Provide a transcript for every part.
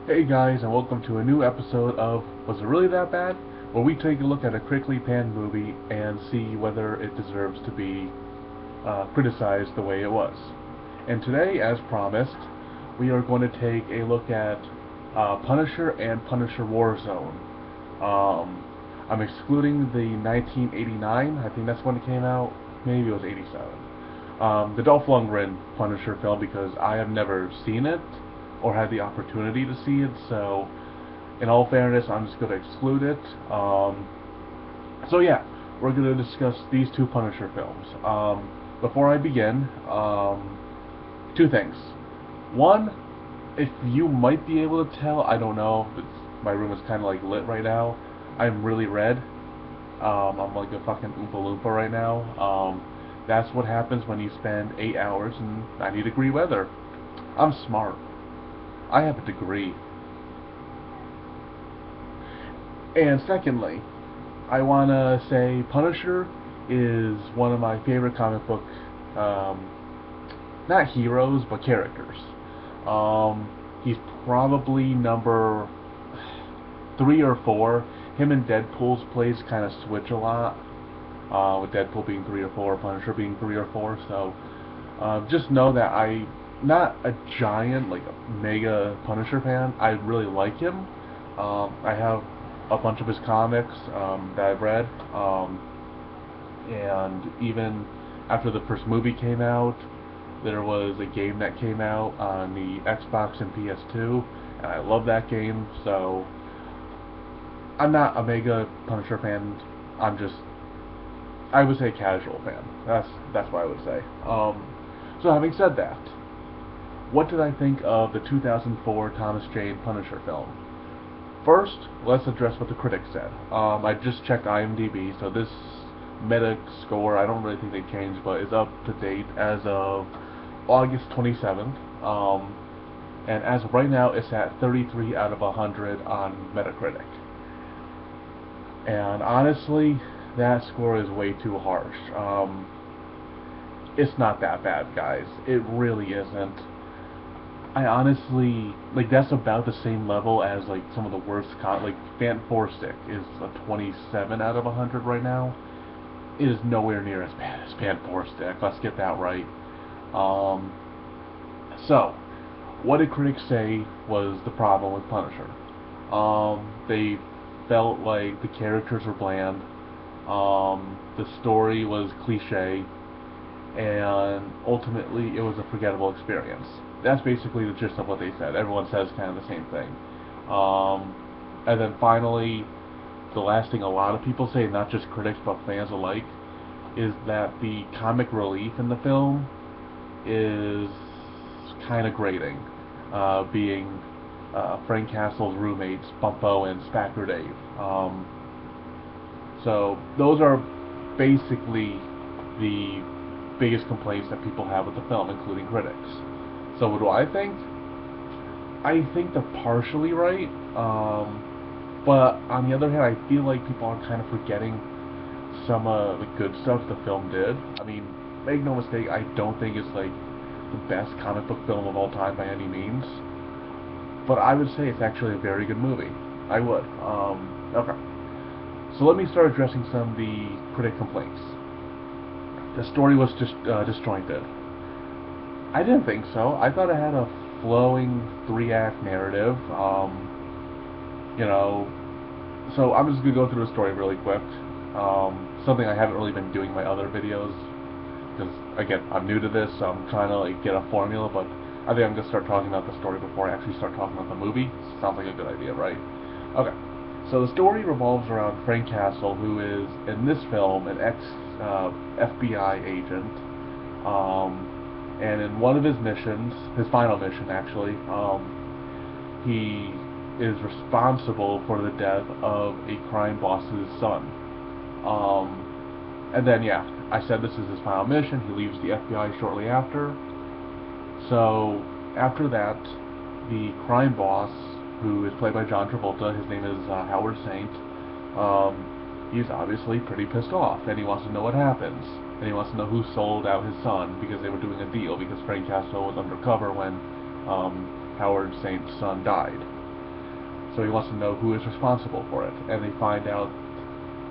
Hey guys, and welcome to a new episode of Was It Really That Bad? Where we take a look at a critically panned movie and see whether it deserves to be criticized the way it was. And today, as promised, we are going to take a look at Punisher and Punisher Warzone. I'm excluding the 1989, I think that's when it came out, maybe it was 87. The Dolph Lundgren Punisher film because I have never seen it or had the opportunity to see it, so in all fairness, I'm just going to exclude it. So yeah, we're going to discuss these two Punisher films. Before I begin, two things. One, if you might be able to tell, I don't know, my room is kind of like lit right now. I'm really red. I'm like a fucking Oompa Loompa right now. That's what happens when you spend 8 hours in 90-degree weather. I'm smart. I have a degree. And secondly, I want to say Punisher is one of my favorite comic book, not heroes, but characters. He's probably number 3 or 4. Him and Deadpool's plays kind of switch a lot, with Deadpool being 3 or 4, Punisher being 3 or 4. So just know that I'm not a giant, like a mega Punisher fan. I really like him. I have a bunch of his comics that I've read, and even after the first movie came out, there was a game that came out on the Xbox and PS2, and I love that game. So I'm not a mega Punisher fan. I'm just, I would say, casual fan. That's what I would say. So having said that, what did I think of the 2004 Thomas Jane Punisher film? First, let's address what the critics said. I just checked IMDb, so this meta score, I don't really think they changed, but is up to date as of August 27th. And as of right now, it's at 33 out of 100 on Metacritic. And honestly, that score is way too harsh. It's not that bad, guys. It really isn't. I honestly, like, that's about the same level as like some of the worst like Fan4Stick is a 27 out of 100 right now. It is nowhere near as bad as Fan4Stick. Let's get that right. So, what did critics say was the problem with Punisher? They felt like the characters were bland. The story was cliche, and ultimately it was a forgettable experience. That's basically the gist of what they said. Everyone says kind of the same thing. And then finally, the last thing a lot of people say, not just critics but fans alike, is that the comic relief in the film is kind of grating, being Frank Castle's roommates, Bumpo and Spacker Dave. So those are basically the biggest complaints that people have with the film, including critics. So what do I think? I think they're partially right, but on the other hand, I feel like people are kind of forgetting some of the good stuff the film did. I mean, make no mistake, I don't think it's like the best comic book film of all time by any means, but I would say it's actually a very good movie. I would. Okay. So let me start addressing some of the critic complaints. The story was just disjointed. I didn't think so. I thought it had a flowing 3-act narrative. You know, so I'm just gonna go through the story really quick. Something I haven't really been doing in my other videos, because again, I'm new to this, so I'm trying to like get a formula. But I think I'm gonna start talking about the story before I actually start talking about the movie. Sounds like a good idea, right? Okay. So the story revolves around Frank Castle, who is in this film an ex FBI agent. And in one of his missions, his final mission actually, he is responsible for the death of a crime boss's son. And then, yeah, I said this is his final mission. He leaves the FBI shortly after. So, after that, the crime boss, who is played by John Travolta, his name is Howard Saint, he's obviously pretty pissed off, and he wants to know what happens. And he wants to know who sold out his son, because they were doing a deal, because Frank Castle was undercover when Howard Saint's son died. So he wants to know who is responsible for it. And they find out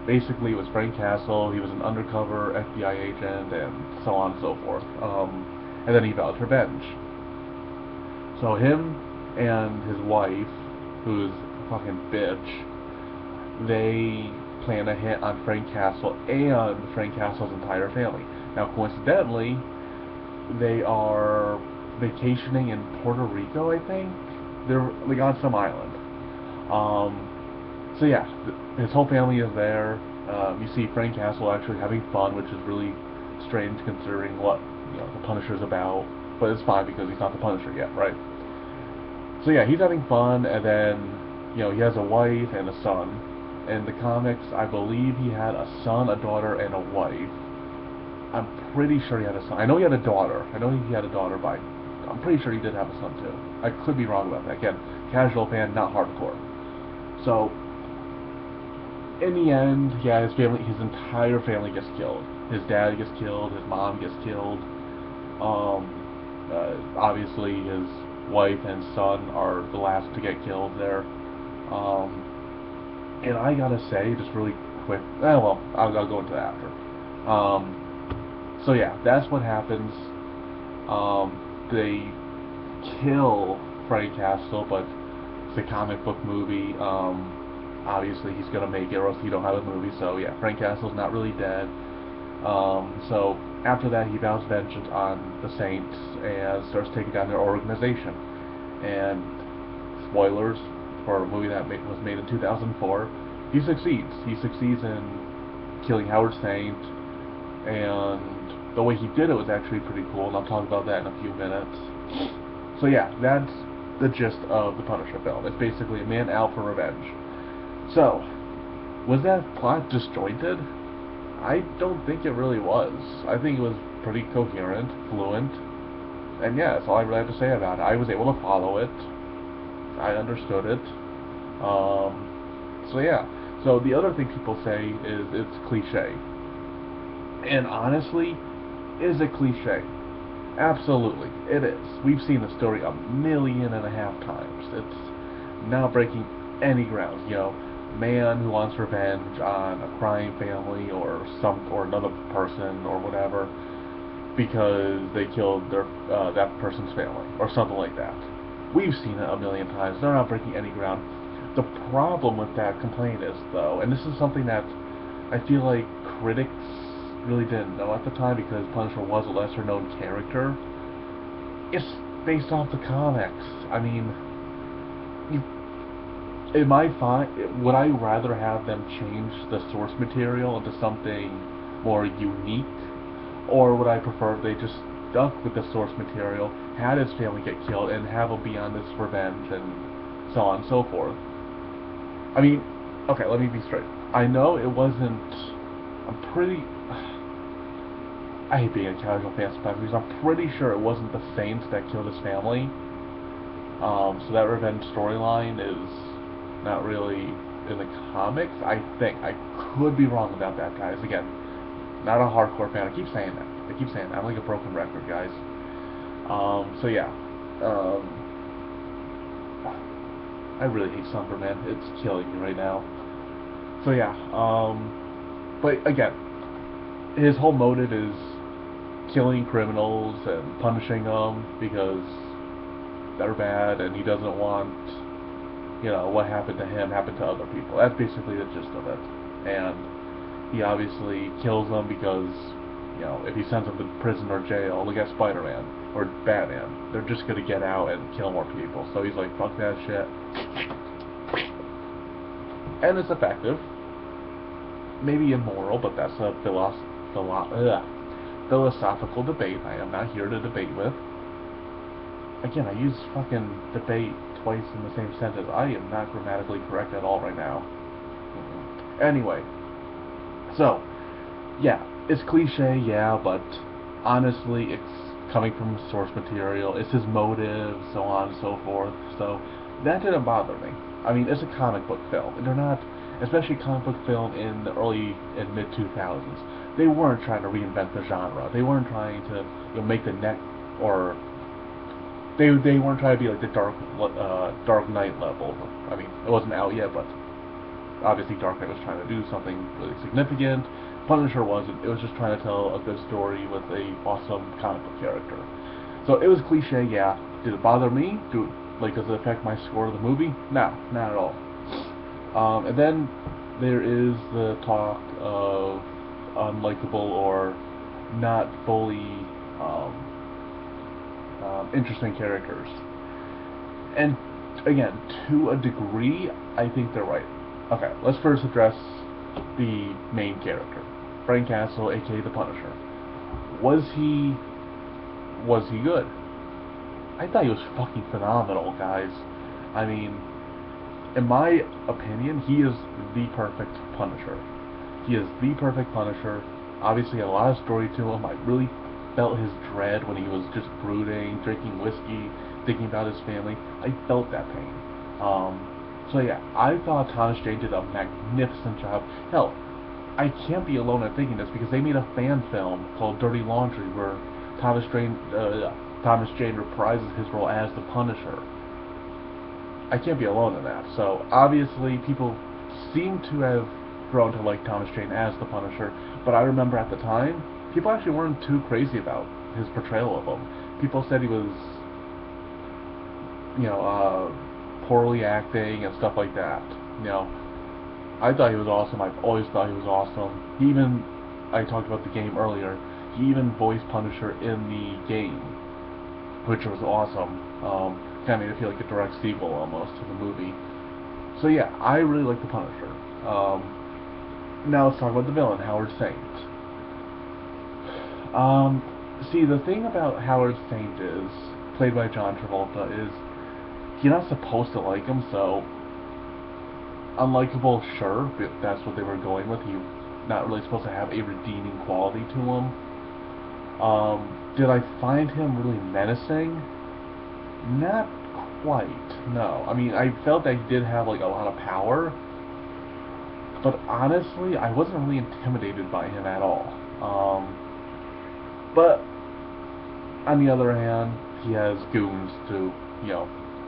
basically it was Frank Castle, he was an undercover FBI agent, and so on and so forth. And then he vows revenge. So him and his wife, who's a fucking bitch, they plan a hit on Frank Castle and Frank Castle's entire family. Now, coincidentally, they are vacationing in Puerto Rico, I think. They're like on some island. So yeah, his whole family is there. You see Frank Castle actually having fun, which is really strange considering what the Punisher's about. But it's fine because he's not the Punisher yet, right? So yeah, he's having fun, and then he has a wife and a son. In the comics, I believe he had a son, a daughter, and a wife. I'm pretty sure he had a son. I know he had a daughter. I know he had a daughter, but I'm pretty sure he did have a son too. I could be wrong about that. Again, casual fan, not hardcore. So, in the end, yeah, his entire family gets killed. His dad gets killed. His mom gets killed. Obviously, his wife and son are the last to get killed there. And I gotta say, just really quick. Well, I'll go into that after. So yeah, that's what happens. They kill Frank Castle, but it's a comic book movie. Obviously, he's gonna make it, or else he don't have a movie. So yeah, Frank Castle's not really dead. So after that, he vows vengeance on the Saints and starts taking down their organization. And spoilers for a movie that was made in 2004, he succeeds. He succeeds in killing Howard Saint, and the way he did it was actually pretty cool, and I'll talk about that in a few minutes. So yeah, that's the gist of the Punisher film. It's basically a man out for revenge. So, was that plot disjointed? I don't think it really was. I think it was pretty coherent, fluent, and yeah, that's all I really have to say about it. I was able to follow it. I understood it. So yeah. So the other thing people say is it's cliche. And honestly, is it cliche? Absolutely, it is. We've seen the story 1.5 million times. It's not breaking any grounds. Man who wants revenge on a crying family or another person or whatever because they killed that person's family or something like that. We've seen it 1 million times. They're not breaking any ground. The problem with that complaint is, though, and this is something that I feel like critics really didn't know at the time because Punisher was a lesser-known character, it's based off the comics. I mean, would I rather have them change the source material into something more unique, or would I prefer if they just stuck with the source material, had his family get killed, and have him be on this revenge, and so on and so forth? I mean, okay, let me be straight. I know it wasn't... I hate being a casual fan sometimes because I'm pretty sure it wasn't the Saints that killed his family. So that revenge storyline is not really in the comics, I think. I could be wrong about that, guys. Again, not a hardcore fan. I keep saying that. I'm like a broken record, guys. So yeah. I really hate Summer, man. It's killing me right now. So yeah. But again, his whole motive is killing criminals and punishing them because they're bad, and he doesn't want what happened to him happened to other people. That's basically the gist of it. And he obviously kills them because if he sends them to prison or jail, look at Spider-Man or Batman, they're just gonna get out and kill more people. So he's like, fuck that shit. And it's effective. Maybe immoral, but that's a philosophical debate I am not here to debate with. Again, I use fucking debate twice in the same sentence. I am not grammatically correct at all right now. Anyway, so, yeah, it's cliche, yeah, but honestly, it's coming from source material. It's his motive, so on and so forth. So, that didn't bother me. I mean, it's a comic book film, and they're not, especially comic book film in the early and mid 2000s. They weren't trying to reinvent the genre. They weren't trying to make the next or they weren't trying to be like the Dark Knight level. I mean, it wasn't out yet, but obviously Dark Knight was trying to do something really significant. Punisher wasn't. It was just trying to tell a good story with a awesome comic book character. So it was cliche, yeah. Did it bother me? Does it affect my score of the movie? No, not at all. And then there is the talk of unlikable or not fully um, interesting characters. And again, to a degree, I think they're right. Okay, let's first address the main character, Frank Castle, aka the Punisher. Was he good? I thought he was fucking phenomenal, guys. I mean, in my opinion, he is the perfect Punisher. He is the perfect Punisher. Obviously, a lot of story to him. I really felt his dread when he was just brooding, drinking whiskey, thinking about his family. I felt that pain. So yeah, I thought Thomas Jane did a magnificent job. Hell, I can't be alone in thinking this because they made a fan film called Dirty Laundry where Thomas Jane reprises his role as the Punisher. I can't be alone in that. So obviously, people seem to have grown to like Thomas Jane as the Punisher, but I remember at the time, people actually weren't too crazy about his portrayal of him. People said he was, poorly acting and stuff like that. You know, I thought he was awesome. I've always thought he was awesome. I talked about the game earlier. He even voiced Punisher in the game, which was awesome. Kind of made it feel like a direct sequel almost to the movie. So yeah, I really like the Punisher. Now let's talk about the villain, Howard Saint. See, the thing about Howard Saint is, played by John Travolta, is you're not supposed to like him, so unlikable, sure, but that's what they were going with. He's not really supposed to have a redeeming quality to him. Did I find him really menacing? Not quite, no. I mean, I felt that he did have like a lot of power, but honestly, I wasn't really intimidated by him at all. But on the other hand, he has goons to,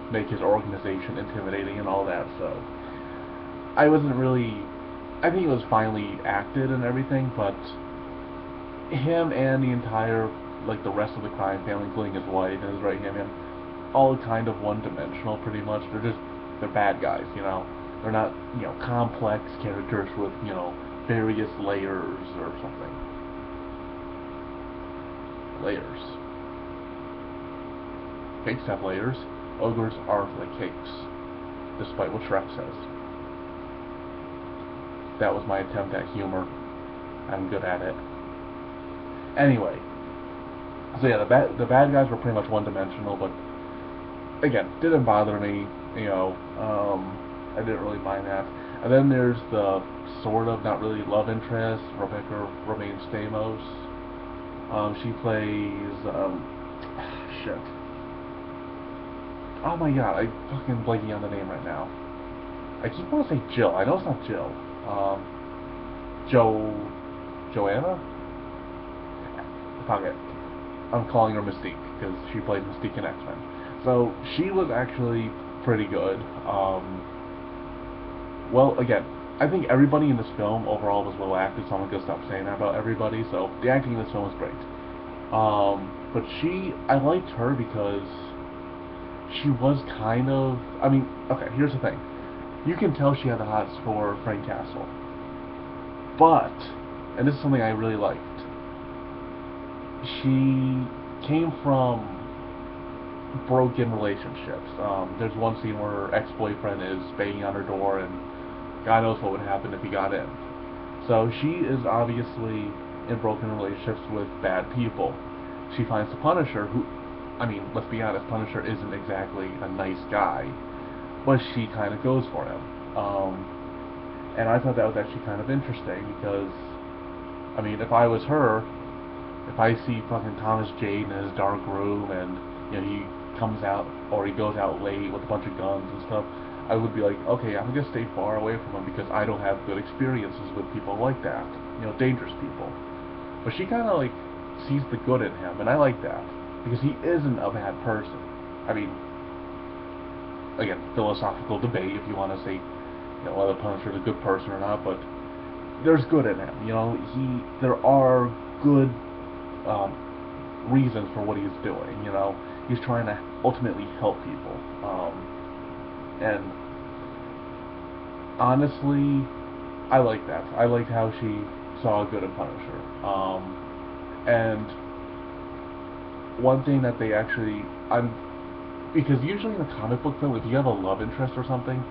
make his organization intimidating and all that, so I wasn't really. I think it was finely acted and everything, but him and the entire, the rest of the crime family, including his wife and his right-hand man, all kind of one-dimensional, pretty much. They're bad guys, They're not, complex characters with, various layers or something. Layers. Cakes have layers. Ogres are like cakes, despite what Shrek says. That was my attempt at humor. I'm good at it. Anyway, so yeah, the bad guys were pretty much one-dimensional, but again, didn't bother me. I didn't really mind that. And then there's the sort of not really love interest, Rebecca Romijn Stamos. She plays shit. Oh my god, I'm fucking blanking on the name right now. I keep wanting to say Jill. I know it's not Jill. Joanna? Fuck it. I'm calling her Mystique because she played Mystique in X-Men. So she was actually pretty good. Well, again, I think everybody in this film overall was well acted, so I'm not gonna stop saying that about everybody. So the acting in this film was great. But I liked her because she was kind of. I mean, okay, here's the thing. You can tell she had the hots for Frank Castle. But, and this is something I really liked, she came from broken relationships. There's one scene where her ex-boyfriend is banging on her door and God knows what would happen if he got in. So she is obviously in broken relationships with bad people. She finds the Punisher, who, I mean, let's be honest, Punisher isn't exactly a nice guy, but she kind of goes for him. And I thought that was actually kind of interesting because, I mean, if I was her, if I see fucking Thomas Jane in his dark room and, he comes out or he goes out late with a bunch of guns and stuff, I would be like, okay, I'm gonna stay far away from him because I don't have good experiences with people like that, dangerous people. But she kind of sees the good in him, and I like that because he isn't a bad person. I mean, again, philosophical debate if you want to say, you know, whether Punisher's a good person or not, but there's good in him. You know, there are good reasons for what he's doing. You know, he's trying to ultimately help people. And honestly, I like that. I liked how she saw good in Punisher. And one thing that they actually, because usually in a comic book film, if you have a love interest or something,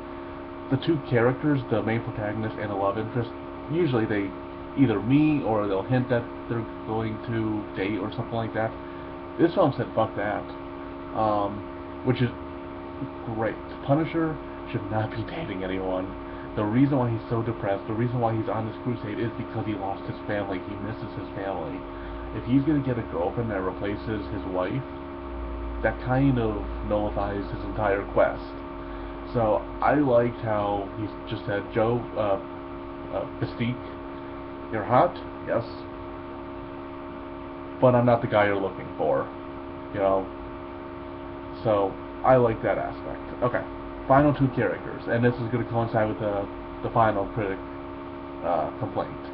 the two characters, the main protagonist and a love interest, usually they either meet or they'll hint that they're going to date or something like that. This film said fuck that, which is great. Punisher should not be dating anyone. The reason why he's so depressed, the reason why he's on this crusade is because he lost his family. He misses his family. If he's going to get a girlfriend that replaces his wife, that kind of nullifies his entire quest. So I liked how he just said, Joe, Mystique, you're hot, yes, but I'm not the guy you're looking for, you know. So I like that aspect. Okay, final two characters, and this is going to coincide with the final critic complaint.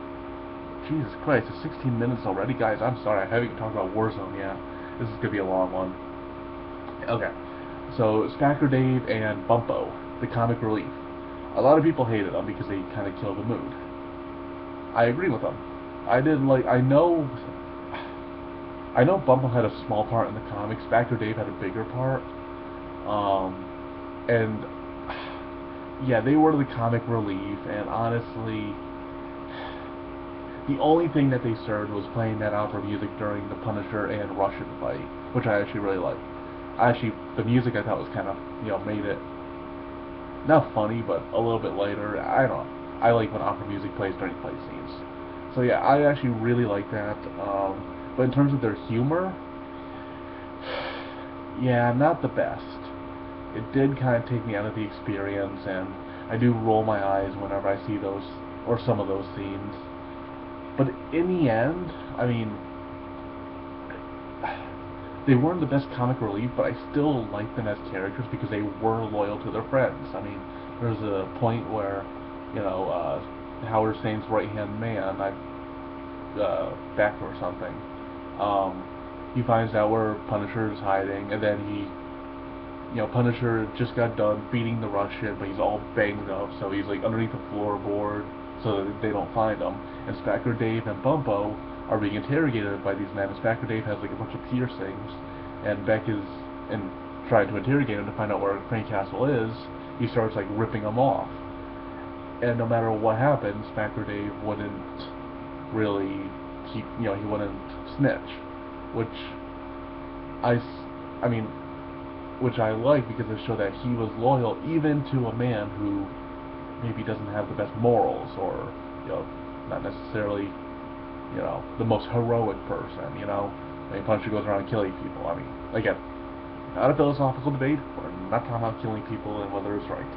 Jesus Christ, it's 16 minutes already, guys. I'm sorry, I haven't even talked about Warzone yet. This is going to be a long one. Okay, so Spacker Dave and Bumpo, the comic relief. A lot of people hated them because they kind of killed the mood. I agree with them. I didn't like. I know Bumpo had a small part in the comics. Spacker Dave had a bigger part. And yeah, they were the comic relief. And honestly, the only thing that they served was playing that opera music during the Punisher and Russian fight, which I actually really liked. Actually, the music I thought was kind of, you know, made it not funny, but a little bit lighter. I don't know. I like when opera music plays during fight scenes. So yeah, I actually really like that. But in terms of their humor, yeah, not the best. It did kind of take me out of the experience, and I do roll my eyes whenever I see those, or some of those scenes. But in the end, I mean, they weren't the best comic relief, but I still liked them as characters because they were loyal to their friends. I mean, there's a point where, you know, Howard Saint's right-hand man, Beck or something, he finds out where Punisher is hiding, and then you know, Punisher just got done beating the Russian, but he's all banged up, so he's like underneath the floorboard so that they don't find him. And Spacker Dave and Bumpo are being interrogated by these men. And Spacker Dave has like a bunch of piercings, and Beck is trying to interrogate him to find out where Crane Castle is. He starts like ripping them off, and no matter what happens, Spacker Dave wouldn't really keep, you know, he wouldn't snitch, which I mean, which I like because it showed that he was loyal even to a man who maybe doesn't have the best morals, or, you know, not necessarily, you know, the most heroic person, you know. I mean, Punisher goes around killing people. I mean, again, not a philosophical debate. We're not talking about killing people and whether it's right.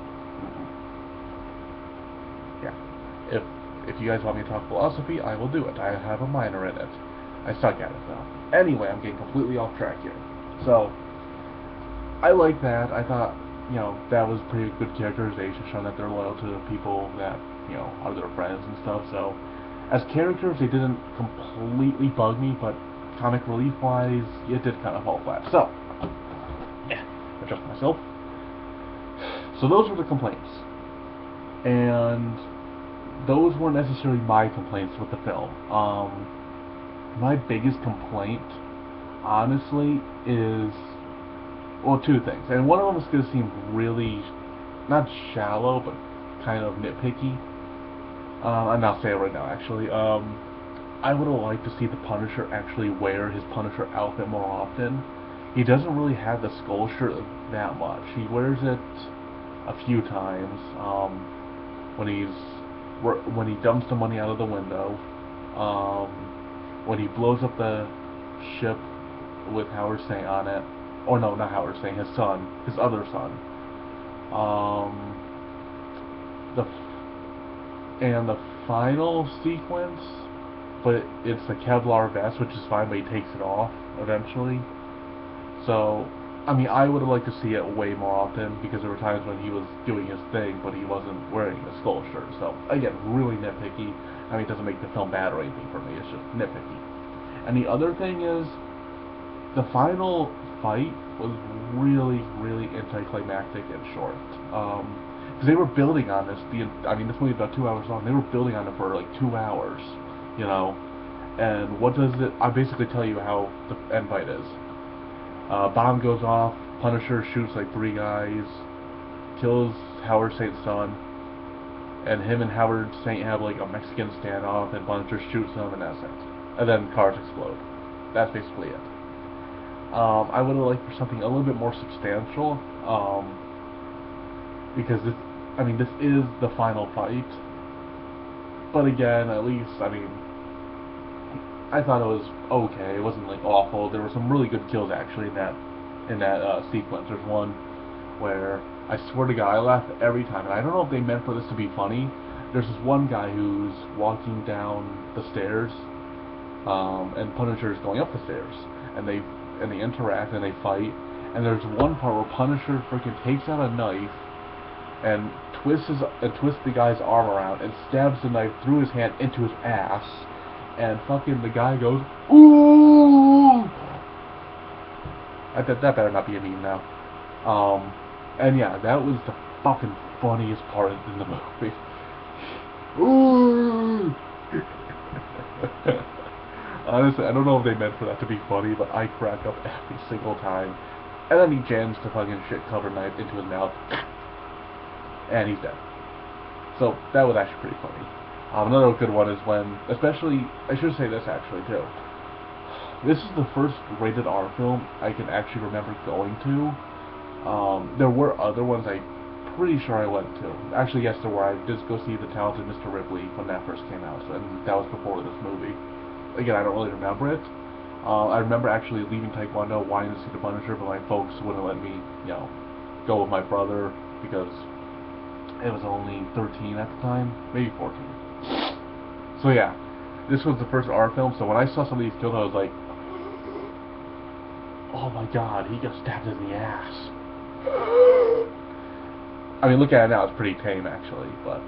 Yeah. If you guys want me to talk philosophy, I will do it. I have a minor in it. I suck at it, though. Anyway, I'm getting completely off track here. So, I like that. I thought, you know, that was pretty good characterization, showing that they're loyal to the people that, you know, are their friends and stuff. So, as characters, they didn't completely bug me, but comic relief-wise, it did kind of fall flat. So, yeah, adjust myself. So those were the complaints. And those weren't necessarily my complaints with the film. My biggest complaint, honestly, is, well, two things. And one of them is going to seem really, not shallow, but kind of nitpicky. And I'll say it right now, actually. I would have liked to see the Punisher actually wear his Punisher outfit more often. He doesn't really have the skull shirt that much. He wears it a few times. When he dumps the money out of the window. When he blows up the ship with Howard Saint on it. Oh no, not Howard Saint, his son, his other son. The final sequence, but it's the Kevlar vest, which is fine, but he takes it off eventually. So I mean, I would have liked to see it way more often because there were times when he was doing his thing, but he wasn't wearing a skull shirt. So again, really nitpicky. I mean, it doesn't make the film bad or anything for me. It's just nitpicky. And the other thing is, the final fight was really, really anticlimactic and short. Because they were building on this. I mean, this movie is about 2 hours long. They were building on it for like 2 hours, you know. And what does it? I basically tell you how the end fight is. Bomb goes off. Punisher shoots like 3 guys, kills Howard Saint's son, and him and Howard Saint have like a Mexican standoff, and Punisher shoots him, and that's it. And then cars explode. That's basically it. I would have liked for something a little bit more substantial, because this is the final fight. But again, at least, I mean, I thought it was okay. It wasn't like awful. There were some really good kills actually in that sequence. There's one where I swear to God, I laugh every time, and I don't know if they meant for this to be funny. There's this one guy who's walking down the stairs, and Punisher's going up the stairs, and they interact and they fight. And there's one part where Punisher freaking takes out a knife and twists the guy's arm around and stabs the knife through his hand into his ass, and fucking the guy goes, ooh! That better not be a meme now. And yeah, that was the fucking funniest part in the movie. Ooh! Honestly, I don't know if they meant for that to be funny, but I crack up every single time. And then he jams the fucking shit-covered knife into his mouth, and he's dead. So that was actually pretty funny. Another good one is when, especially, I should say this actually too. This is the first rated R film I can actually remember going to. There were other ones I'm pretty sure I went to. Actually, yes, there were. I did go see The Talented Mr. Ripley when that first came out, and that was before this movie. Again, I don't really remember it. I remember actually leaving Taekwondo, wanting to see The Punisher, but my folks wouldn't let me, go with my brother because it was only 13 at the time, maybe 14. So yeah, this was the first R film, so when I saw some of these kills, I was like, oh my god, he got stabbed in the ass. I mean, look at it now, it's pretty tame actually, but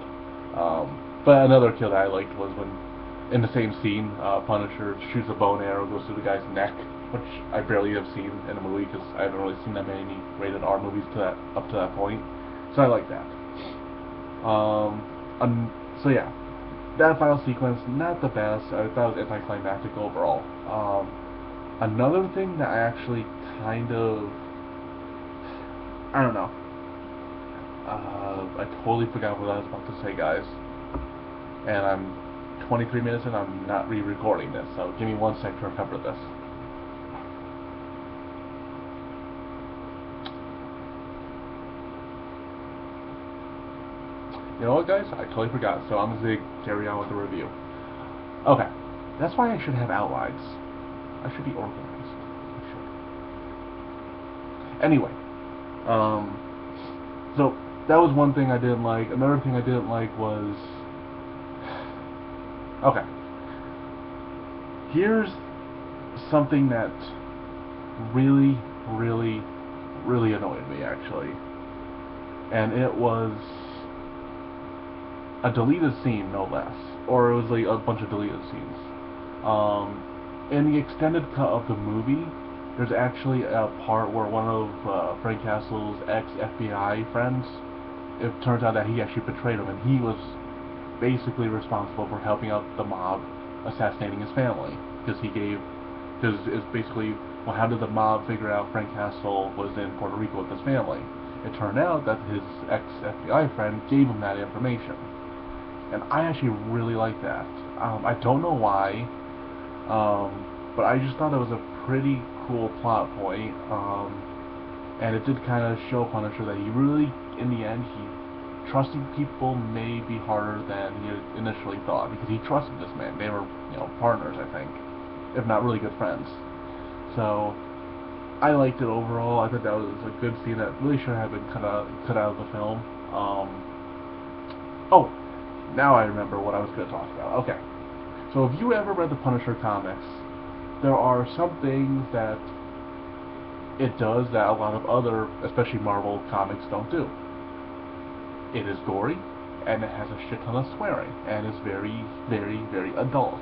another kill that I liked was when, in the same scene, Punisher shoots a bow and arrow, goes through the guy's neck, which I barely have seen in a movie because I haven't really seen that many rated R movies up to that point. So I like that. So yeah, that final sequence, not the best. I thought it was anticlimactic overall. Another thing that I actually kind of, I don't know. I totally forgot what I was about to say, guys. And I'm 23 minutes in, I'm not re-recording this, so give me 1 sec to remember this. You know what, guys? I totally forgot, so I'm just going to carry on with the review. Okay, that's why I should have outlines. I should be organized. I should. Anyway, so that was one thing I didn't like. Another thing I didn't like was, okay, here's something that really, really, really annoyed me, actually. And it was a deleted scene, no less. Or it was like a bunch of deleted scenes. In the extended cut of the movie, there's actually a part where one of Frank Castle's ex-FBI friends, it turns out that he actually betrayed him, and he was basically responsible for helping out the mob assassinating his family. Because it's basically, well, how did the mob figure out Frank Castle was in Puerto Rico with his family? It turned out that his ex-FBI friend gave him that information. And I actually really like that. I don't know why, but I just thought it was a pretty cool plot point, and it did kind of show Punisher that he really, in the end, trusting people may be harder than he initially thought, because he trusted this man. They were, partners, I think, if not really good friends. So I liked it overall. I thought that was a good scene that really should have been cut out of the film. Oh, now I remember what I was going to talk about. Okay, so if you ever read the Punisher comics, there are some things that it does that a lot of other, especially Marvel comics, don't do. It is gory, and it has a shit ton of swearing, and is very, very, very adult.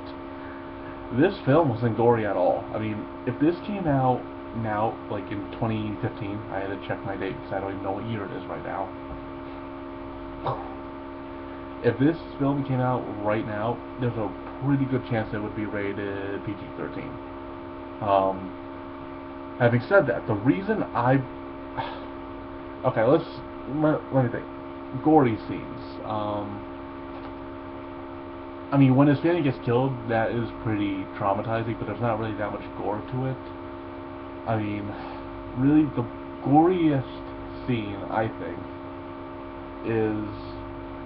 This film wasn't gory at all. I mean, if this came out now, like in 2015, I had to check my date because I don't even know what year it is right now. If this film came out right now, there's a pretty good chance it would be rated PG-13. Having said that, the reason I... Okay, let me think. Gory scenes. I mean, when his family gets killed, that is pretty traumatizing, but there's not really that much gore to it. I mean, really, the goriest scene, I think, is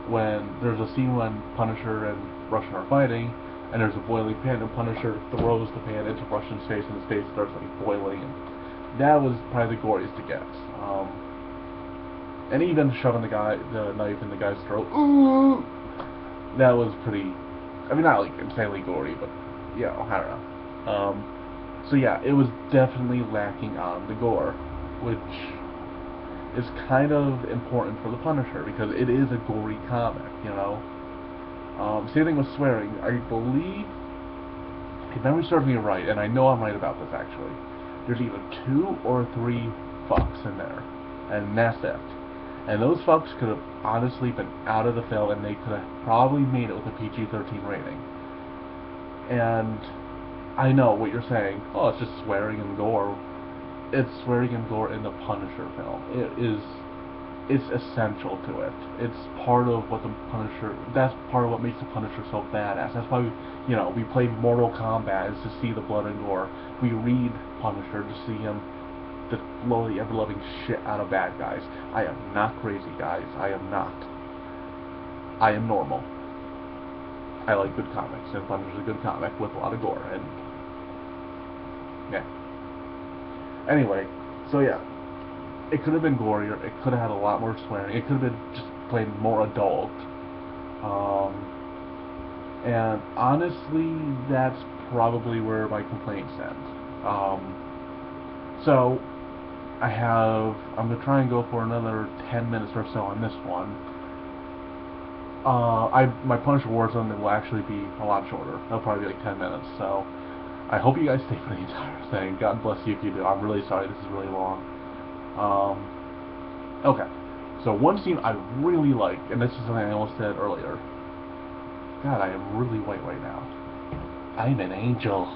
when there's a scene when Punisher and Russian are fighting, and there's a boiling pan, and Punisher throws the pan into Russian's face, and his face starts like boiling. And that was probably the goriest to get. And even shoving the knife in the guy's throat, ooh, that was pretty. I mean, not like insanely gory, but yeah, I don't know. So yeah, it was definitely lacking on the gore, which is kind of important for the Punisher because it is a gory comic, you know. Same thing with swearing. I believe, if memory serves me right, and I know I'm right about this actually, there's either 2 or 3 fucks in there, and that's it. And those fucks could have honestly been out of the film, and they could have probably made it with a PG-13 rating. And I know what you're saying. Oh, it's just swearing and gore. It's swearing and gore in the Punisher film. It's essential to it. It's part of what the Punisher. That's part of what makes the Punisher so badass. That's why we play Mortal Kombat is to see the blood and gore. We read Punisher to see him to blow the ever-loving shit out of bad guys. I am not crazy, guys. I am not. I am normal. I like good comics, and Punisher's a good comic with a lot of gore, and yeah. Anyway, so yeah, it could have been gorier. It could have had a lot more swearing. It could have been just plain more adult. And honestly, that's probably where my complaints end. So I'm gonna try and go for another 10 minutes or so on this one. My Punisher Warzone will actually be a lot shorter. It'll probably be like 10 minutes. So I hope you guys stay for the entire thing. God bless you if you do. I'm really sorry this is really long. Okay. So one scene I really like, and this is something I almost said earlier. God, I am really white right now. I'm an angel.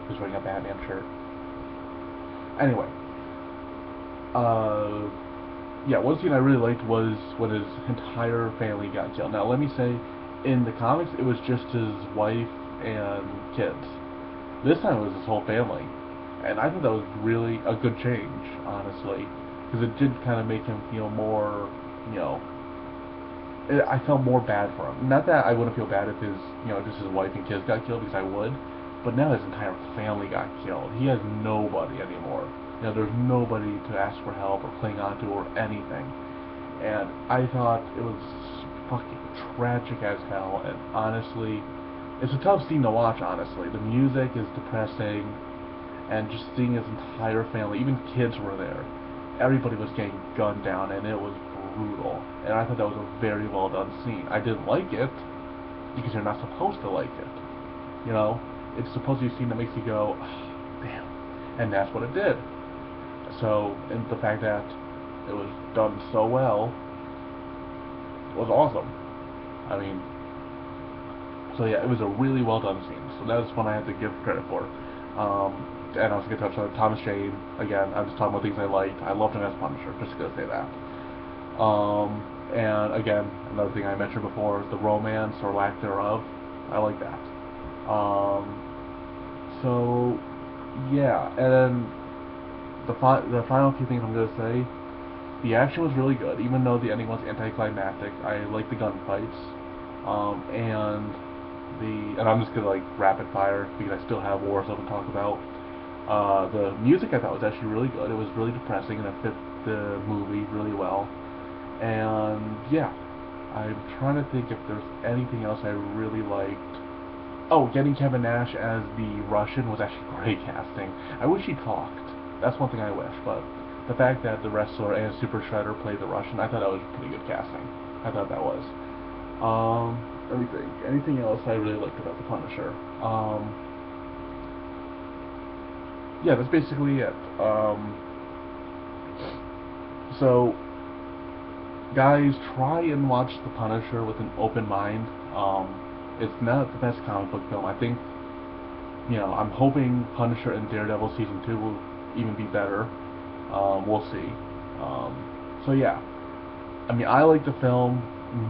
Who's wearing a Batman shirt? Anyway, yeah, one scene I really liked was when his entire family got killed. Now, let me say, in the comics, it was just his wife and kids. This time it was his whole family. And I think that was really a good change, honestly. Because it did kind of make him feel more, I felt more bad for him. Not that I wouldn't feel bad if just his wife and kids got killed, because I would. But now his entire family got killed. He has nobody anymore. There's nobody to ask for help or cling on to or anything. And I thought it was fucking tragic as hell. And honestly, it's a tough scene to watch, honestly. The music is depressing. And just seeing his entire family, even kids were there. Everybody was getting gunned down, and it was brutal. And I thought that was a very well done scene. I didn't like it, because you're not supposed to like it. It's supposed to be a scene that makes you go, oh, damn. And that's what it did. So, and the fact that it was done so well was awesome. I mean, so yeah, it was a really well done scene. So that's one I have to give credit for. And I was going to touch on Thomas Jane. Again, I'm just talking about things I liked. I loved him as Punisher, just going to say that. And again, another thing I mentioned before, the romance or lack thereof, I like that. So, yeah, and then the final few things I'm going to say, the action was really good, even though the ending was anticlimactic. I like the gunfights, and I'm just going to like rapid fire, because I still have Warzone to talk about. The music I thought was actually really good. It was really depressing, and it fit the movie really well. And yeah, I'm trying to think if there's anything else I really liked. Oh, getting Kevin Nash as the Russian was actually great casting. I wish he talked. That's one thing I wish, but the fact that the wrestler and Super Shredder played the Russian, I thought that was pretty good casting. I thought that was. Let me think. Anything else I really liked about the Punisher? Yeah, that's basically it. So, guys, try and watch The Punisher with an open mind. It's not the best comic book film. I think, I'm hoping Punisher and Daredevil season 2 will even be better. We'll see. So yeah, I mean, I like the film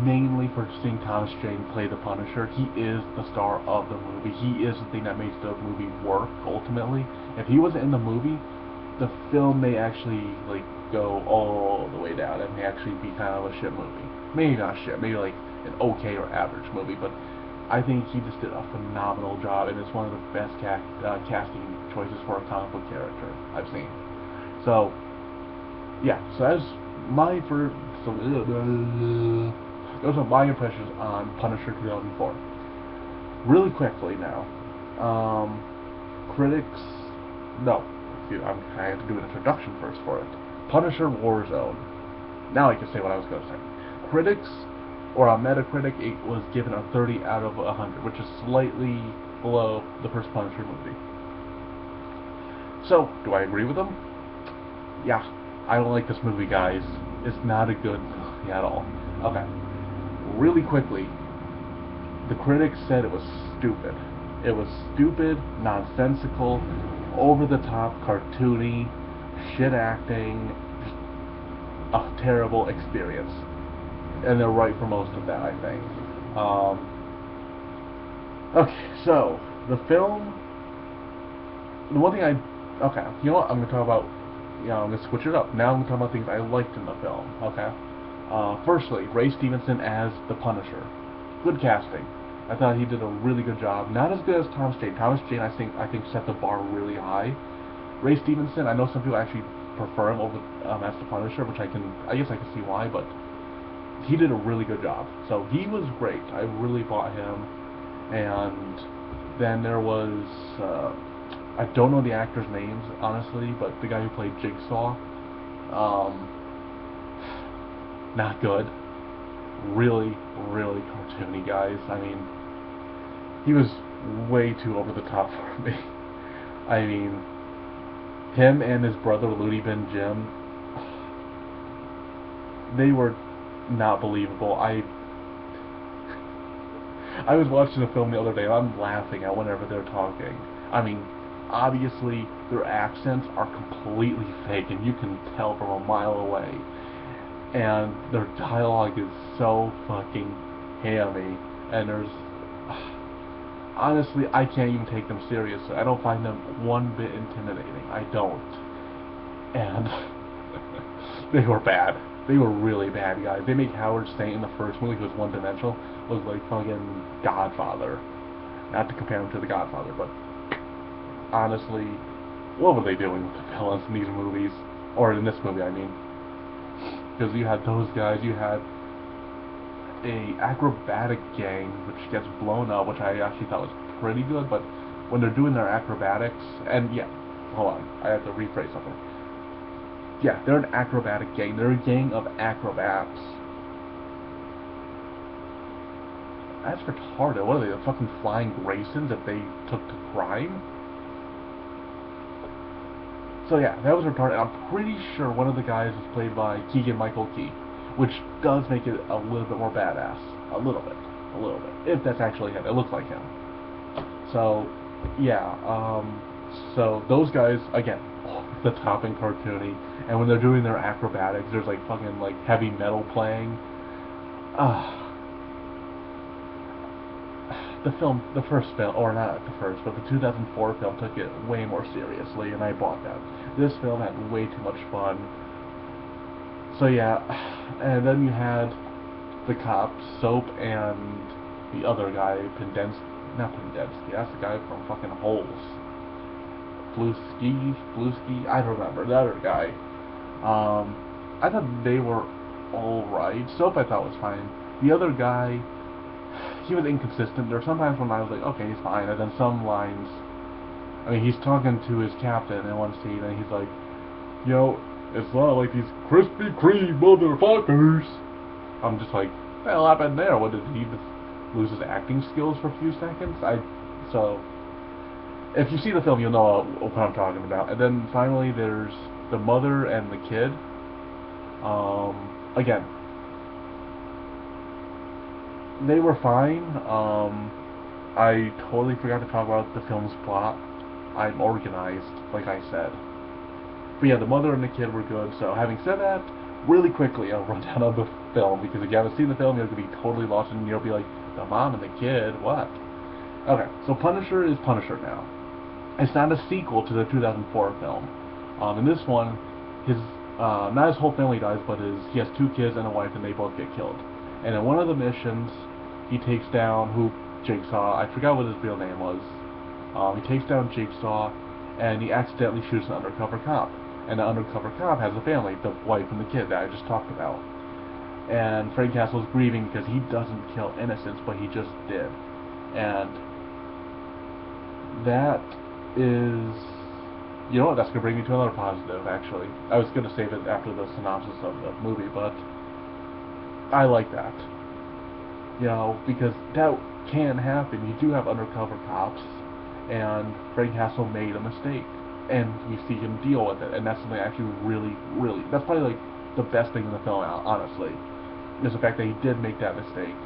mainly for seeing Thomas Jane play the Punisher. He is the star of the movie. He is the thing that makes the movie work ultimately. If he wasn't in the movie, the film may actually like go all the way down. It may actually be kind of a shit movie. Maybe not shit. Maybe like an okay or average movie. But I think he just did a phenomenal job, and it's one of the best casting choices for a comic book character I've seen. So yeah, so that's my first. So, those are my impressions on Punisher 2004. Really quickly now, critics. No, I have to do an introduction first for it. Punisher Warzone. Now I can say what I was going to say. Critics, or on Metacritic, it was given a 30 out of 100, which is slightly below the first Punisher movie. So, do I agree with them? Yeah, I don't like this movie, guys. It's not a good movie at all. Okay, really quickly, the critics said it was stupid. It was stupid, nonsensical, over-the-top, cartoony, shit acting, just a terrible experience. And they're right for most of that, I think. Okay, so, the film, the one thing okay, you know what, I'm going to talk about, I'm going to switch it up. Now I'm going to talk about things I liked in the film, okay? Firstly, Ray Stevenson as the Punisher. Good casting. I thought he did a really good job. Not as good as Thomas Jane. Thomas Jane, I think set the bar really high. Ray Stevenson, I know some people actually prefer him over as the Punisher, which I guess I can see why, but he did a really good job. So he was great. I really bought him. And then there was I don't know the actors' names honestly, but the guy who played Jigsaw, not good. Really, really cartoony, guys. I mean, he was way too over the top for me. I mean, him and his brother Looney Bin Jim, they were not believable. I was watching a film the other day and I'm laughing at whenever they're talking. I mean, obviously their accents are completely fake and you can tell from a mile away. And their dialogue is so fucking hammy, and honestly, I can't even take them seriously. I don't find them one bit intimidating. I don't. And they were bad. They were really bad, guys. They make Howard Saint in the first movie, who was one-dimensional, look like fucking Godfather. Not to compare him to the Godfather, but honestly, what were they doing with the villains in these movies? Or in this movie, I mean. Because you had those guys, you had a acrobatic gang which gets blown up, which I actually thought was pretty good, but when they're doing their acrobatics, and yeah, hold on, I have to rephrase something. Yeah, they're an acrobatic gang. They're a gang of acrobats. That's retarded. What are they, the fucking flying Graysons that they took to crime? So yeah, that was retarded. I'm pretty sure one of the guys was played by Keegan-Michael Key, which does make it a little bit more badass. A little bit. If that's actually him. It looks like him. So, yeah, so those guys, again, the top and cartoony, and when they're doing their acrobatics, there's like fucking like heavy metal playing. The first film, or not the first, but the 2004 film took it way more seriously, and I bought that. This film had way too much fun. So yeah, and then you had the cops, Soap, and the other guy, not Pendensky, that's the guy from fucking Holes. Bluesky, I don't remember, the other guy. I thought they were alright. Soap I thought was fine. The other guy, he was inconsistent. There were sometimes when I was like, okay, he's fine, and then some lines. I mean, he's talking to his captain in one scene, and he's like, yo, it's not like these Krispy Kreme motherfuckers. I'm just like, what the hell happened there? What, did he just lose his acting skills for a few seconds? So, if you see the film, you'll know what I'm talking about. And then finally, there's the mother and the kid. Again, they were fine. I totally forgot to talk about the film's plot. I'm organized, like I said. But yeah, the mother and the kid were good. So having said that, really quickly, I'll run down on the film, because if you haven't seen the film, you're going to be totally lost, and you'll be like, the mom and the kid, what? Okay, so Punisher is Punisher now. It's not a sequel to the 2004 film. In this one, his not his whole family dies, but he has 2 kids and a wife, and they both get killed. And in one of the missions, he takes down Jigsaw. I forgot what his real name was. He takes down Jigsaw, and he accidentally shoots an undercover cop. And the undercover cop has a family, the wife and the kid that I just talked about. And Frank Castle's grieving because he doesn't kill innocents, but he just did. And that is... You know what, that's going to bring me to another positive, actually. I was going to save it after the synopsis of the movie, but I like that. You know, because that can happen. You do have undercover cops, and Frank Castle made a mistake. And you see him deal with it, and that's something actually really... That's probably, like, the best thing in the film, honestly, is the fact that he did make that mistake.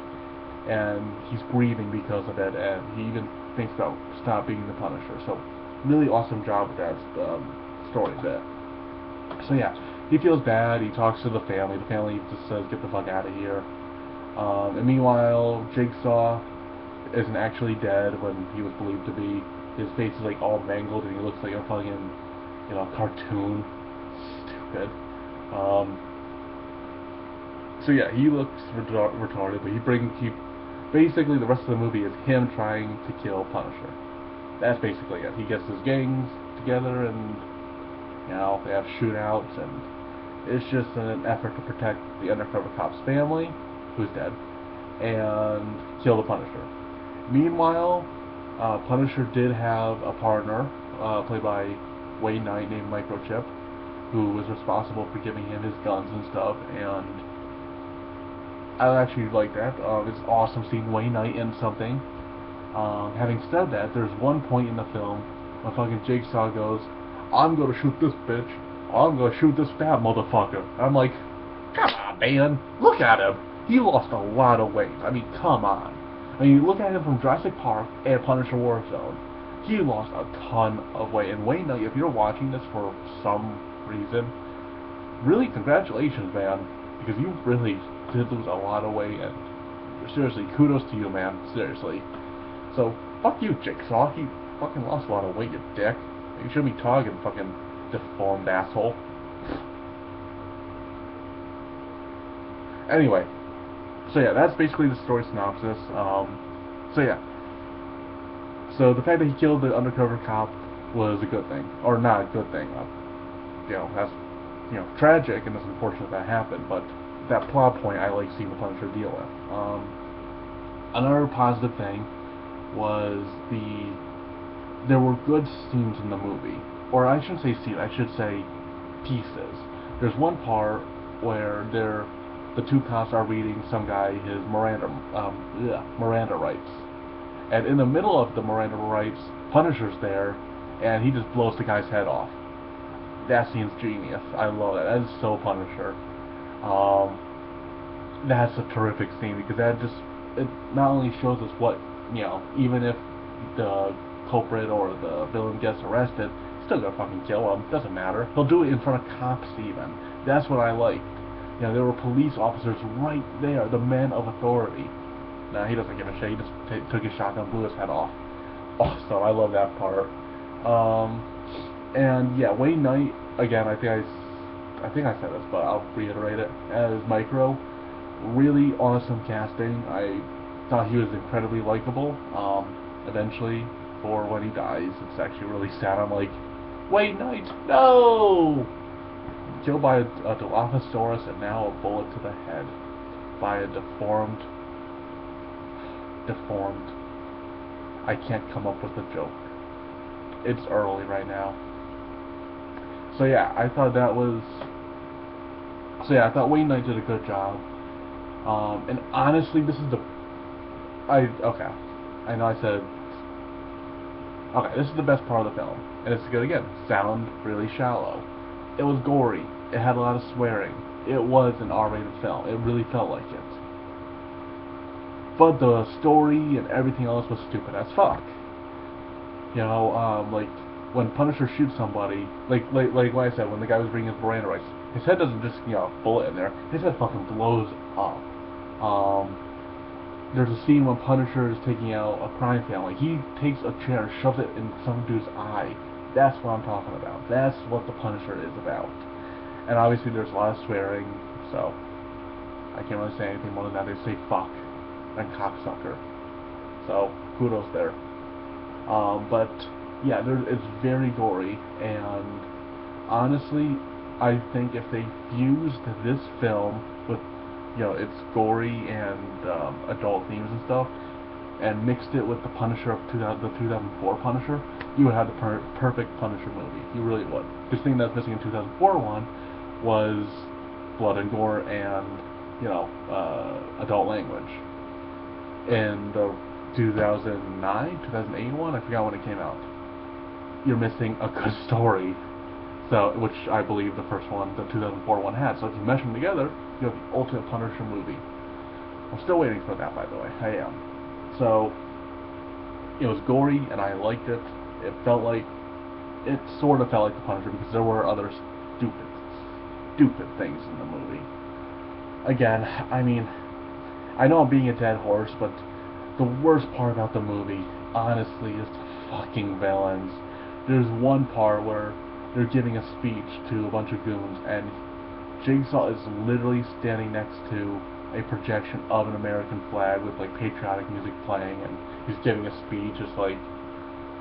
And he's grieving because of it, and he even thinks about stop being the Punisher. So, really awesome job with that story bit. So yeah, he feels bad, he talks to the family just says, get the fuck out of here. And meanwhile, Jigsaw isn't actually dead when he was believed to be. His face is like all mangled, and he looks like a fucking, you know, cartoon. Stupid. So yeah, he looks retarded, but basically the rest of the movie is him trying to kill Punisher. That's basically it. He gets his gangs together, and you know, they have shootouts, and it's just an effort to protect the undercover cop's family, who's dead, and kill the Punisher. Meanwhile, Punisher did have a partner, played by Wayne Knight, named Microchip, who was responsible for giving him his guns and stuff, and I actually like that. It's awesome seeing Wayne Knight in something. Having said that, there's one point in the film when fucking Jigsaw goes, I'm gonna shoot this bitch, I'm gonna shoot this fat motherfucker. I'm like, come on, man, look at him. He lost a lot of weight. I mean, come on. I mean, you look at him from Jurassic Park and Punisher Warzone. He lost a ton of weight. And Wayne Knight, if you're watching this for some reason, really congratulations, man, because you really did lose a lot of weight, and seriously, kudos to you, man, seriously. So, fuck you, Jigsaw. He fucking lost a lot of weight, you dick. You shouldn't be talking, fucking deformed asshole. Anyway, so yeah, that's basically the story synopsis. So yeah. So the fact that he killed the undercover cop was a good thing. Or not a good thing. You know, that's, you know, tragic, and it's unfortunate that happened, but that plot point I like seeing the Punisher deal with. Another positive thing was there were good scenes in the movie. Or I shouldn't say scenes, I should say pieces. There's one part where the 2 cops are reading some guy his Miranda rights. And in the middle of the Miranda rights, Punisher's there, and he just blows the guy's head off. That scene's genius. I love that. That is so Punisher. That's a terrific scene, because it not only shows us what, you know, even if the culprit or the villain gets arrested, he's still gonna fucking kill him. Doesn't matter. He'll do it in front of cops even. That's what I like. You know, there were police officers right there, the men of authority. Nah, he doesn't give a shit. He just took his shotgun, blew his head off. Awesome. I love that part. And yeah, Wayne Knight, again, I think I said this, but I'll reiterate it, as Micro. Really awesome casting. I thought he was incredibly likable. Eventually, for when he dies, it's actually really sad. I'm like, Wayne Knight, no! Killed by a Dilophosaurus, and now a bullet to the head by a deformed deformed. I can't come up with a joke. It's early right now. So yeah, I thought that was. So yeah, I thought Wayne Knight did a good job. And honestly, this is the. Okay. I know I said. Okay, this is the best part of the film, and it's good again. Sound really shallow. It was gory. It had a lot of swearing. It was an R-rated film. It really felt like it. But the story and everything else was stupid as fuck. You know, like when Punisher shoots somebody, like what I said, when the guy was bringing his Miranda rights, his head doesn't just bullet in there. His head fucking blows up. There's a scene when Punisher is taking out a crime family. He takes a chair and shoves it in some dude's eye. That's what I'm talking about. That's what the Punisher is about. And obviously there's a lot of swearing, so I can't really say anything more than that. They say fuck and cocksucker. So kudos there. But yeah, it's very gory, and honestly, I think if they fused this film with it's gory and adult themes and stuff, and mixed it with the Punisher of the 2004 Punisher, you would have the perfect Punisher movie. You really would. The thing that's missing in 2004 one was blood and gore and adult language. In the 2009, 2008 one, I forgot when it came out. You're missing a good story. So, which I believe the first one, the 2004 one, had. So if you mesh them together, you have the ultimate Punisher movie. I'm still waiting for that, by the way. I am. So, it was gory, and I liked it. It sort of felt like the Punisher, because there were other stupid things in the movie. Again, I mean, I know I'm being a dead horse, but the worst part about the movie, honestly, is the fucking villains. There's one part where they're giving a speech to a bunch of goons, and Jigsaw is literally standing next to a projection of an American flag with like patriotic music playing, and he's giving a speech. It's like,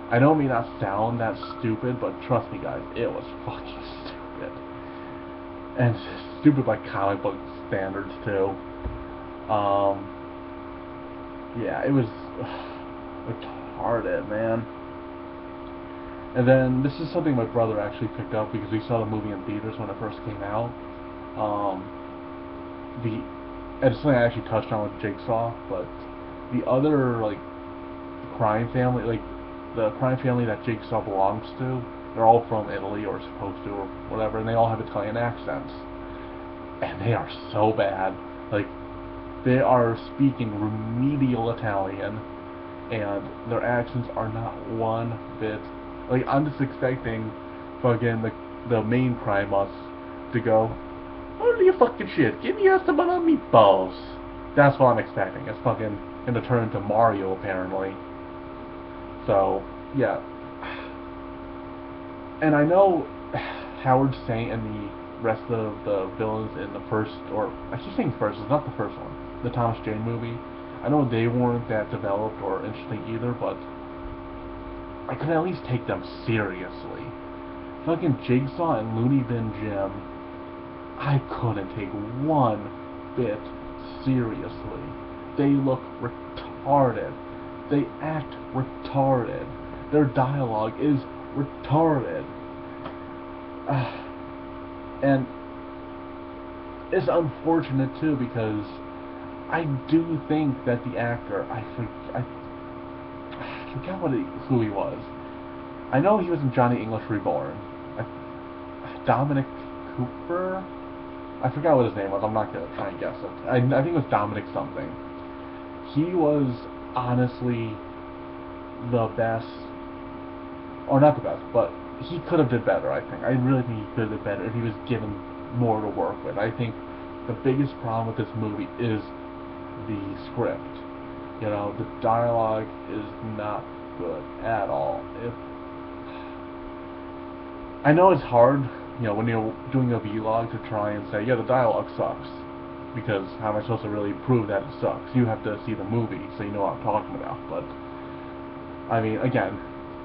I know it may not sound that stupid, but trust me guys, it was fucking stupid. And stupid by comic book standards too. Yeah, it was retarded, man. And then, this is something my brother actually picked up because we saw the movie in theaters when it first came out. And it's something I actually touched on with Jigsaw, but the other, crime family, the crime family that Jigsaw belongs to, they're all from Italy, or supposed to, or whatever, and they all have Italian accents. And they are so bad. They are speaking remedial Italian, and their accents are not one bit. I'm just expecting fucking the main crime boss to go, holy you fucking shit, give me some of the meatballs. That's what I'm expecting. It's fucking gonna turn into Mario, apparently. So, yeah. And I know Howard Saint and the rest of the villains in the first, or I keep saying first, it's not the first one, the Thomas Jane movie. I know they weren't that developed or interesting either, but I could at least take them seriously. Fucking Jigsaw and Looney Bin Jim, I couldn't take one bit seriously. They look retarded. They act retarded. Their dialogue is retarded. And it's unfortunate too, because I do think that the actor, I forgot who he was. I know he was in Johnny English Reborn. Dominic Cooper? I forgot what his name was. I'm not going to try and guess it. I think it was Dominic something. He was honestly the best, or not the best, but he could have did better, I think. I really think he could have did better if he was given more to work with. I think the biggest problem with this movie is the script. The dialogue is not good at all. I know it's hard, when you're doing a vlog to try and say, yeah, the dialogue sucks, because how am I supposed to really prove that it sucks? You have to see the movie so you know what I'm talking about. But I mean, again,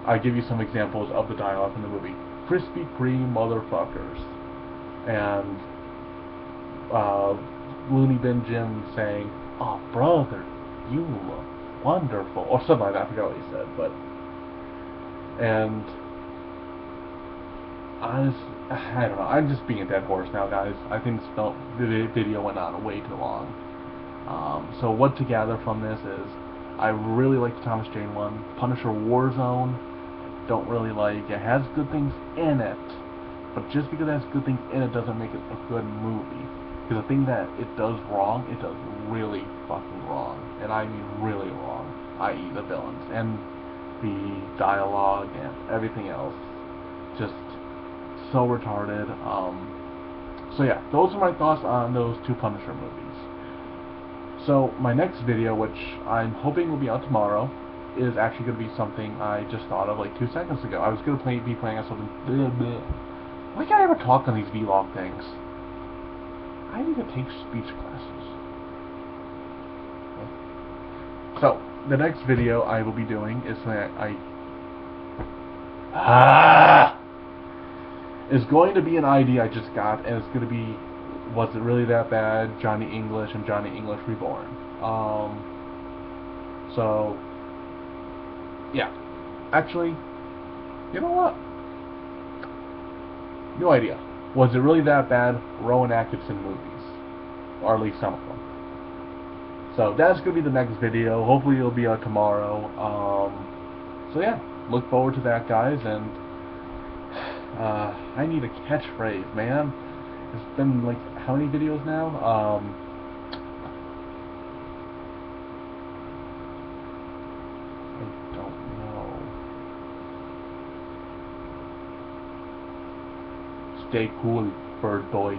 I give you some examples of the dialogue in the movie. Krispy Kreme motherfuckers, and Looney Bin Jim saying, "Oh brother, you look wonderful, or something like that. I forgot what he said, but and I don't know. I'm just being a dead horse now, guys. I think the video went on way too long. So what to gather from this is, I really like the Thomas Jane one. Punisher Warzone, don't really like. It has good things in it, but just because it has good things in it doesn't make it a good movie. Because the thing that it does wrong, it does really fucking wrong, and I mean really wrong. I.e. the villains and the dialogue and everything else, just so retarded. So yeah, those are my thoughts on those two Punisher movies. So my next video, which I'm hoping will be out tomorrow, is actually going to be something I just thought of like 2 seconds ago. I was going to be playing on something. Why can't I ever talk on these vlog things? I need to take speech classes. So the next video I will be doing is that is going to be an idea I just got, and it's going to be, was it really that bad? Johnny English and Johnny English Reborn. So yeah, actually, you know what? No idea. Was it really that bad? Rowan Atkinson movies, or at least some of them. So that's gonna be the next video. Hopefully it'll be out tomorrow. So yeah, look forward to that, guys. And I need a catchphrase, man. It's been like how many videos now? I don't know. Stay cool, bird boy.